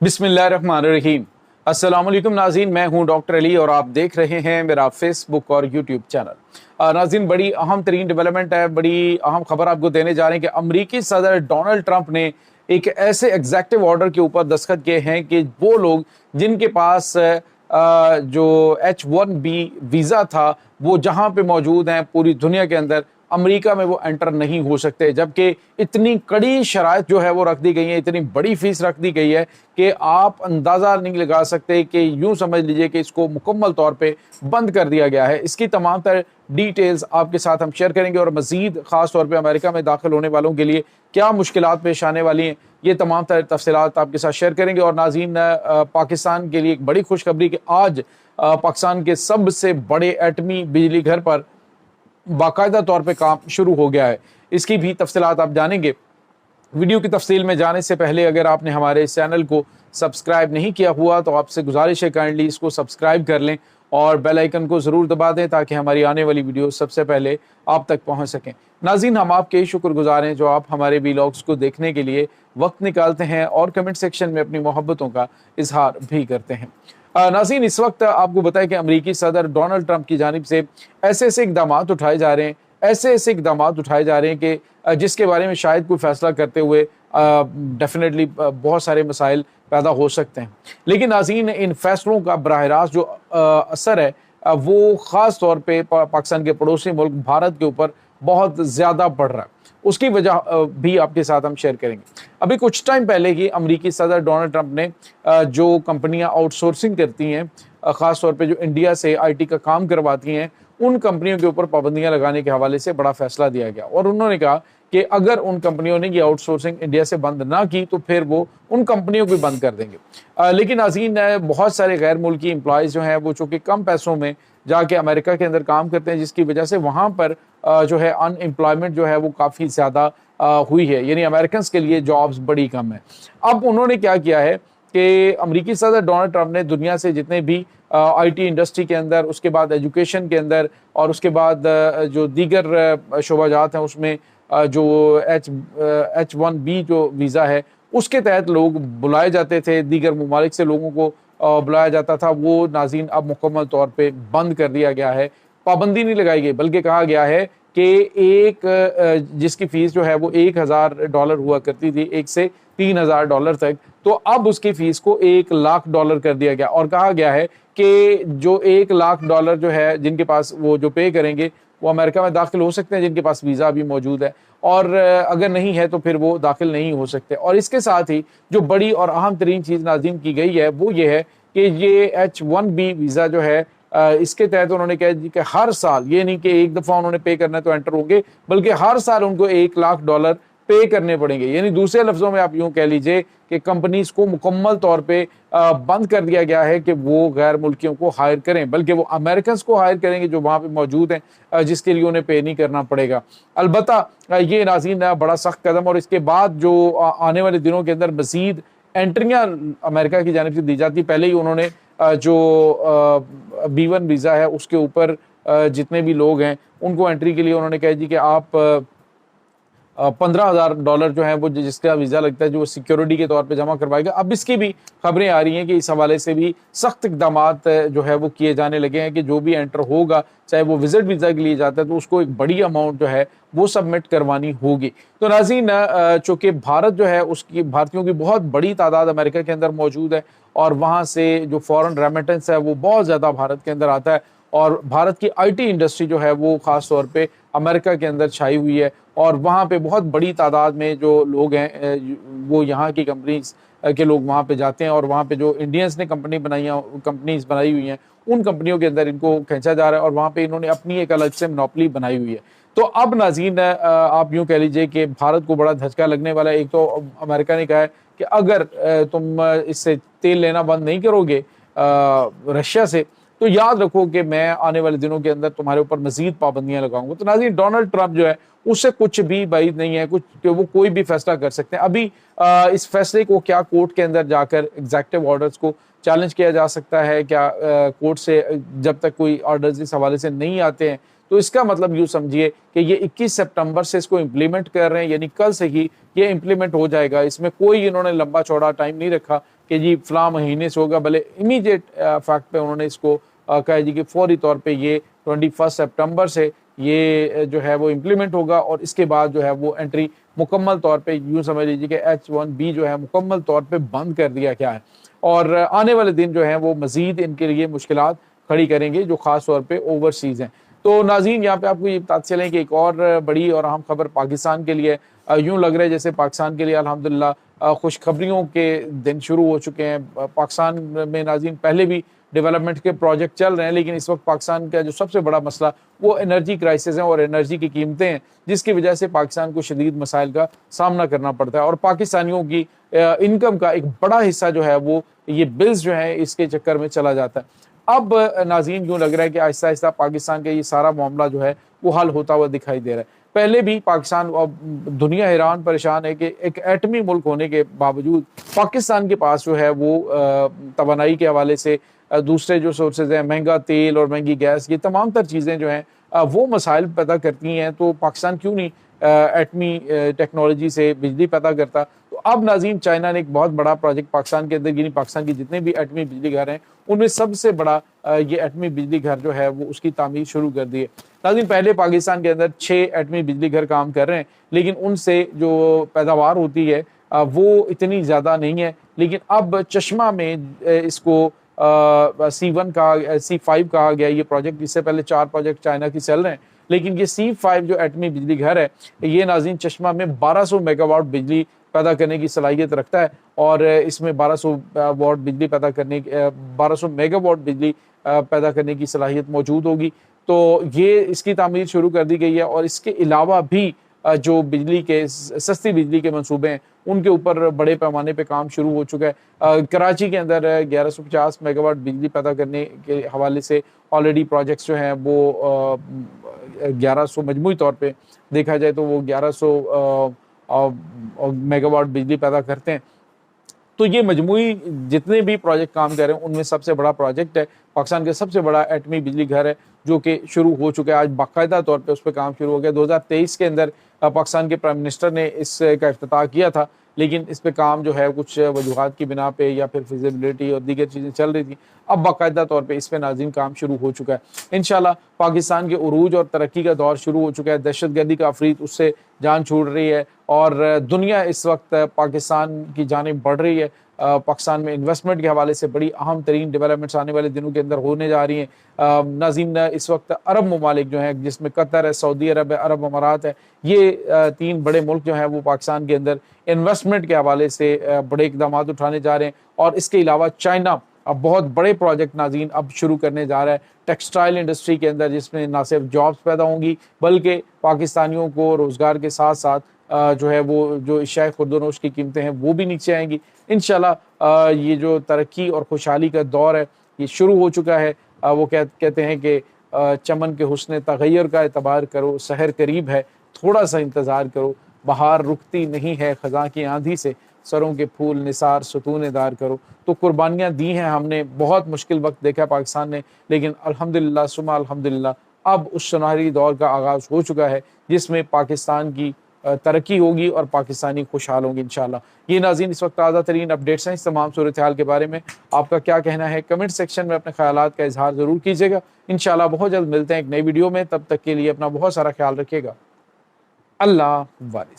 बिस्मिल्लाहिर्रहमानिर्रहीम। अस्सलाम वालेकुम नाज़रीन, मैं हूं डॉक्टर अली और आप देख रहे हैं मेरा फेसबुक और यूट्यूब चैनल। नाज़रीन, बड़ी अहम तरीन डेवलपमेंट है, बड़ी अहम खबर आपको देने जा रहे हैं कि अमरीकी सदर डोनाल्ड ट्रंप ने एक ऐसे एग्जेक्टिव ऑर्डर के ऊपर दस्तखत किए हैं कि वो लोग जिनके पास जो H1B वीज़ा था वो जहां पे मौजूद हैं पूरी दुनिया के अंदर, अमेरिका में वो एंटर नहीं हो सकते। जबकि इतनी कड़ी शराइत जो है वो रख दी गई है, इतनी बड़ी फीस रख दी गई है कि आप अंदाज़ा नहीं लगा सकते कि यूं समझ लीजिए कि इसको मुकम्मल तौर पे बंद कर दिया गया है। इसकी तमाम तर डिटेल्स आपके साथ हम शेयर करेंगे और मज़ीद ख़ास तौर पे अमेरिका में दाखिल होने वालों के लिए क्या मुश्किलात पेश आने वाली हैं, ये तमाम तर तफसीलात आपके साथ शेयर करेंगे। और नाज़रीन, पाकिस्तान के लिए एक बड़ी खुशखबरी कि आज पाकिस्तान के सबसे बड़े एटमी बिजली घर पर बाकायदा तौर पे काम शुरू हो गया है। इसकी भी तफसीलात आप जानेंगे। वीडियो की तफसील में जाने से पहले अगर आपने हमारे इस चैनल को सब्सक्राइब नहीं किया हुआ तो आपसे गुजारिश है काइंडली इसको सब्सक्राइब कर लें और बेल आइकन को ज़रूर दबा दें ताकि हमारी आने वाली वीडियो सबसे पहले आप तक पहुंच सकें। नाज़रीन, हम आपके शुक्रगुजार हैं जो आप हमारे वीलॉग्स को देखने के लिए वक्त निकालते हैं और कमेंट सेक्शन में अपनी मोहब्बतों का इजहार भी करते हैं। नाज़रीन, इस वक्त आपको बताएं कि अमरीकी सदर डोनाल्ड ट्रंप की जानिब से ऐसे ऐसे इकदाम उठाए जा रहे हैं, ऐसे ऐसे इकदाम उठाए जा रहे हैं कि जिसके बारे में शायद कोई फैसला करते हुए डेफिनेटली बहुत सारे मसाइल पैदा हो सकते हैं। लेकिन नाज़रीन, इन फैसलों का बराह रास्त जो असर है वो ख़ास तौर पे पाकिस्तान के पड़ोसी मुल्क भारत के ऊपर बहुत ज़्यादा पड़ रहा है। उसकी वजह भी आपके साथ हम शेयर करेंगे। अभी कुछ टाइम पहले ही अमरीकी सदर डोनाल्ड ट्रंप ने जो कंपनियां आउटसोर्सिंग करती हैं, ख़ास तौर पे जो इंडिया से आईटी का काम करवाती हैं, उन कंपनियों के ऊपर पाबंदियां लगाने के हवाले से बड़ा फैसला दिया गया। और उन्होंने कहा कि अगर उन कंपनियों ने ये आउटसोर्सिंग इंडिया से बंद ना की तो फिर वो उन कंपनियों को बंद कर देंगे। लेकिन नाज़रीन, बहुत सारे गैर मुल्की एम्प्लॉयज़ जो हैं वो चूँकि कम पैसों में जाके अमेरिका के अंदर काम करते हैं, जिसकी वजह से वहाँ पर जो है अनएम्प्लॉयमेंट जो है वो काफ़ी ज़्यादा हुई है, यानी अमेरिकन के लिए जॉब्स बड़ी कम है। अब उन्होंने क्या किया है कि अमरीकी सदर डोनाल्ड ट्रंप ने दुनिया से जितने भी आईटी इंडस्ट्री के अंदर, उसके बाद एजुकेशन के अंदर और उसके बाद जो दीगर शोबाजात हैं उसमें जो H1B जो वीज़ा है उसके तहत लोग बुलाए जाते थे, दीगर ममालिक से लोगों को बुलाया जाता था, वो नाज़रीन अब मुकम्मल तौर पे बंद कर दिया गया है। पाबंदी नहीं लगाई गई बल्कि कहा गया है कि एक जिसकी फ़ीस जो है वो $1000 हुआ करती थी, 1 से $3000 तक, तो अब उसकी फ़ीस को $1,00,000 कर दिया गया। और कहा गया है कि जो $1,00,000 जो है जिनके पास वो जो पे करेंगे वो अमेरिका में दाखिल हो सकते हैं जिनके पास वीज़ा भी मौजूद है, और अगर नहीं है तो फिर वो दाखिल नहीं हो सकते। और इसके साथ ही जो बड़ी और अहम तरीन चीज़ नाज़रीन की गई है वो ये है कि ये H1B वीज़ा जो है इसके तहत उन्होंने कहा कि हर साल, ये नहीं कि एक दफ़ा उन्होंने पे करना है तो एंटर होंगे, बल्कि हर साल उनको $1,00,000 पे करने पड़ेंगे। यानी दूसरे लफ्ज़ों में आप यूँ कह लीजिए कि कंपनीज़ को मुकम्मल तौर पे बंद कर दिया गया है कि वो गैर मुल्कियों को हायर करें, बल्कि वो अमेरिकन्स को हायर करेंगे जो वहाँ पे मौजूद हैं, जिसके लिए उन्हें पे नहीं करना पड़ेगा। अलबत्ता ये नाज़रीन बड़ा सख्त कदम, और इसके बाद जो आने वाले दिनों के अंदर मज़ीद एंट्रियाँ अमेरिका की जानिब से दी जाती। पहले ही उन्होंने जो B1 वीज़ा है उसके ऊपर जितने भी लोग हैं उनको एंट्री के लिए उन्होंने कहा जी कि आप $15,000 जो है वो जिसका वीज़ा लगता है जो सिक्योरिटी के तौर पे जमा करवाएगा। अब इसकी भी खबरें आ रही हैं कि इस हवाले से भी सख्त इक़दामात जो है वो किए जाने लगे हैं कि जो भी एंटर होगा, चाहे वो विज़िट वीज़ा के लिए जाता है, तो उसको एक बड़ी अमाउंट जो है वो सबमिट करवानी होगी। तो नाज़रीन, चूँकि भारत जो है उसकी भारतीयों की बहुत बड़ी तादाद अमेरिका के अंदर मौजूद है और वहाँ से जो फ़ॉरेन रेमिटेंस है वो बहुत ज़्यादा भारत के अंदर आता है, और भारत की आईटी इंडस्ट्री जो है वो ख़ास तौर पे अमेरिका के अंदर छाई हुई है, और वहाँ पे बहुत बड़ी तादाद में जो लोग हैं वो यहाँ की कंपनीज के लोग वहाँ पे जाते हैं, और वहाँ पे जो इंडियंस ने कंपनीज बनाई हुई हैं उन कंपनियों के अंदर इनको खींचा जा रहा है, और वहाँ पे इन्होंने अपनी एक अलग से मोनोपोली बनाई हुई है। तो अब नाज़रीन, आप यूँ कह लीजिए कि भारत को बड़ा धचका लगने वाला है। एक तो अमेरिका ने कहा है कि अगर तुम इससे तेल लेना बंद नहीं करोगे रशिया से, तो याद रखो कि मैं आने वाले दिनों के अंदर तुम्हारे ऊपर मजीद पाबंदियां लगाऊंगा। तो नाज़रीन, डोनाल्ड ट्रंप जो है उससे कुछ भी बाइद नहीं है, कुछ कि वो कोई भी फैसला कर सकते हैं। अभी इस फैसले को क्या कोर्ट के अंदर जाकर एग्जेक्टिव ऑर्डर्स को चैलेंज किया जा सकता है, क्या कोर्ट से जब तक कोई ऑर्डर्स इस हवाले से नहीं आते हैं تو اس کا مطلب یوں سمجھیے کہ یہ 21 سپٹمبر سے اس کو امپلیمنٹ کر رہے ہیں، یعنی کل سے ہی یہ امپلیمنٹ ہو جائے گا۔ اس میں کوئی انہوں نے لمبا چوڑا ٹائم نہیں رکھا کہ جی فلاں مہینے سے ہوگا، بلے امیڈیٹ فیکٹ پہ انہوں نے اس کو کہا جی کہ فوری طور پہ یہ 21 سپٹمبر سے یہ جو ہے وہ امپلیمنٹ ہوگا، اور اس کے بعد جو ہے وہ انٹری مکمل طور پہ یوں سمجھ لیجیے کہ H1B جو ہے مکمل طور پہ بند کر دیا گیا ہے، اور آنے والے دن جو ہیں وہ مزید ان کے لیے مشکلات کھڑی کریں گے جو خاص طور پہ اوورسیز ہیں۔ تو ناظرین یہاں پہ آپ کو یہ بتاتے چلیں کہ ایک اور بڑی اور اہم خبر پاکستان کے لیے، یوں لگ رہا ہے جیسے پاکستان کے لیے الحمدللہ خوشخبریوں کے دن شروع ہو چکے ہیں۔ پاکستان میں ناظرین پہلے بھی ڈیولپمنٹ کے پروجیکٹ چل رہے ہیں، لیکن اس وقت پاکستان کا جو سب سے بڑا مسئلہ وہ انرجی کرائسس ہیں اور انرجی کی قیمتیں ہیں، جس کی وجہ سے پاکستان کو شدید مسائل کا سامنا کرنا پڑتا ہے، اور پاکستانیوں کی انکم کا ایک بڑا حصہ جو ہے وہ یہ بلز جو ہیں اس کے چکر میں چلا جاتا ہے۔ اب ناظرین یوں لگ رہا ہے کہ آہستہ آہستہ پاکستان کا یہ سارا معاملہ جو ہے وہ حل ہوتا ہوا دکھائی دے رہا ہے۔ پہلے بھی پاکستان، دنیا حیران پریشان ہے کہ ایک ایٹمی ملک ہونے کے باوجود پاکستان کے پاس جو ہے وہ توانائی کے حوالے سے دوسرے جو سورسز ہیں، مہنگا تیل اور مہنگی گیس، یہ تمام تر چیزیں جو ہیں وہ مسائل پیدا کرتی ہیں، تو پاکستان کیوں نہیں ایٹمی ٹیکنالوجی سے بجلی پیدا کرتا؟ تو اب ناظرین چائنا نے ایک بہت بڑا پروجیکٹ پاکستان کے اندر، یعنی پاکستان کی جتنے بھی ایٹمی بجلی گھر ہیں ان میں سب سے بڑا یہ ایٹمی بجلی گھر جو ہے وہ اس کی تعمیر شروع کر دی ہے۔ ناظرین پہلے پاکستان کے اندر 6 ایٹمی بجلی گھر کام کر رہے ہیں، لیکن ان سے جو پیداوار ہوتی ہے وہ اتنی زیادہ نہیں ہے، لیکن اب چشمہ میں اس کو C1 کہا، C5 کہا گیا یہ پروجیکٹ، اس سے پہلے 4 پروجیکٹ چائنا کی چل رہے ہیں، لیکن یہ C5 جو ایٹمی بجلی گھر ہے یہ ناظرین چشمہ میں 1200 میگا واٹ بجلی پیدا کرنے کی صلاحیت رکھتا ہے، اور اس میں 1200 واٹ بجلی پیدا کرنے 1200 میگا واٹ بجلی پیدا کرنے کی صلاحیت موجود ہوگی۔ تو یہ اس کی تعمیر شروع کر دی گئی ہے، اور اس کے علاوہ بھی جو بجلی کے سستی بجلی کے منصوبے ہیں ان کے اوپر بڑے پیمانے پہ کام شروع ہو چکا ہے۔ کراچی کے اندر 1150 میگا واٹ بجلی پیدا کرنے کے حوالے سے آلریڈی پروجیکٹس جو ہیں وہ 1100 مجموعی طور پہ دیکھا جائے تو وہ 1100 میگا واٹ بجلی پیدا کرتے ہیں۔ تو یہ مجموعی جتنے بھی پروجیکٹ کام کر رہے ہیں ان میں سب سے بڑا پروجیکٹ ہے، پاکستان کا سب سے بڑا ایٹمی بجلی گھر ہے جو کہ شروع ہو چکا ہے، آج باقاعدہ طور پہ اس پہ کام شروع ہو گیا۔ 2023 کے اندر پاکستان کے پرائم منسٹر نے اس کا افتتاح کیا تھا، لیکن اس پہ کام جو ہے کچھ وجوہات کی بنا پہ یا پھر فیزیبلٹی اور دیگر چیزیں چل رہی تھیں، اب باقاعدہ طور پہ اس پہ ناظرین کام شروع ہو چکا ہے۔ انشاءاللہ پاکستان کے عروج اور ترقی کا دور شروع ہو چکا ہے، دہشت گردی کا عفریت اس سے جان چھوڑ رہی ہے، اور دنیا اس وقت پاکستان کی جانب بڑھ رہی ہے۔ پاکستان میں انویسٹمنٹ کے حوالے سے بڑی اہم ترین ڈیولپمنٹس آنے والے دنوں کے اندر ہونے جا رہی ہیں۔ ناظرین اس وقت عرب ممالک جو ہیں جس میں قطر ہے، سعودی عرب ہے، عرب امارات ہے، یہ 3 بڑے ملک جو ہیں وہ پاکستان کے اندر انویسٹمنٹ کے حوالے سے بڑے اقدامات اٹھانے جا رہے ہیں، اور اس کے علاوہ چائنا اب بہت بڑے پروجیکٹ ناظرین اب شروع کرنے جا رہا ہے ٹیکسٹائل انڈسٹری کے اندر، جس میں نہ صرف جابس پیدا ہوں گی بلکہ پاکستانیوں کو روزگار کے ساتھ ساتھ جو ہے وہ جو اشیاء خوردونوش کی قیمتیں ہیں وہ بھی نیچے آئیں گی۔ انشاءاللہ یہ جو ترقی اور خوشحالی کا دور ہے یہ شروع ہو چکا ہے۔ وہ کہتے ہیں کہ چمن کے حسن تغیر کا اعتبار کرو، سحر قریب ہے تھوڑا سا انتظار کرو، بہار رکتی نہیں ہے خزاں کی آندھی سے، سروں کے پھول نثار ستون دار کرو۔ تو قربانیاں دی ہیں ہم نے، بہت مشکل وقت دیکھا پاکستان نے، لیکن الحمدللہ ثم الحمدللہ اب اس سنہری دور کا آغاز ہو چکا ہے جس میں پاکستان کی ترقی ہوگی اور پاکستانی خوشحال ہوں گے انشاءاللہ۔ یہ ناظرین اس وقت تازہ ترین اپڈیٹس ہیں اس تمام صورتحال کے بارے میں۔ آپ کا کیا کہنا ہے کمنٹ سیکشن میں اپنے خیالات کا اظہار ضرور کیجیے گا۔ انشاءاللہ بہت جلد ملتے ہیں ایک نئی ویڈیو میں، تب تک کے لیے اپنا بہت سارا خیال رکھیے گا۔ اللہ حافظ۔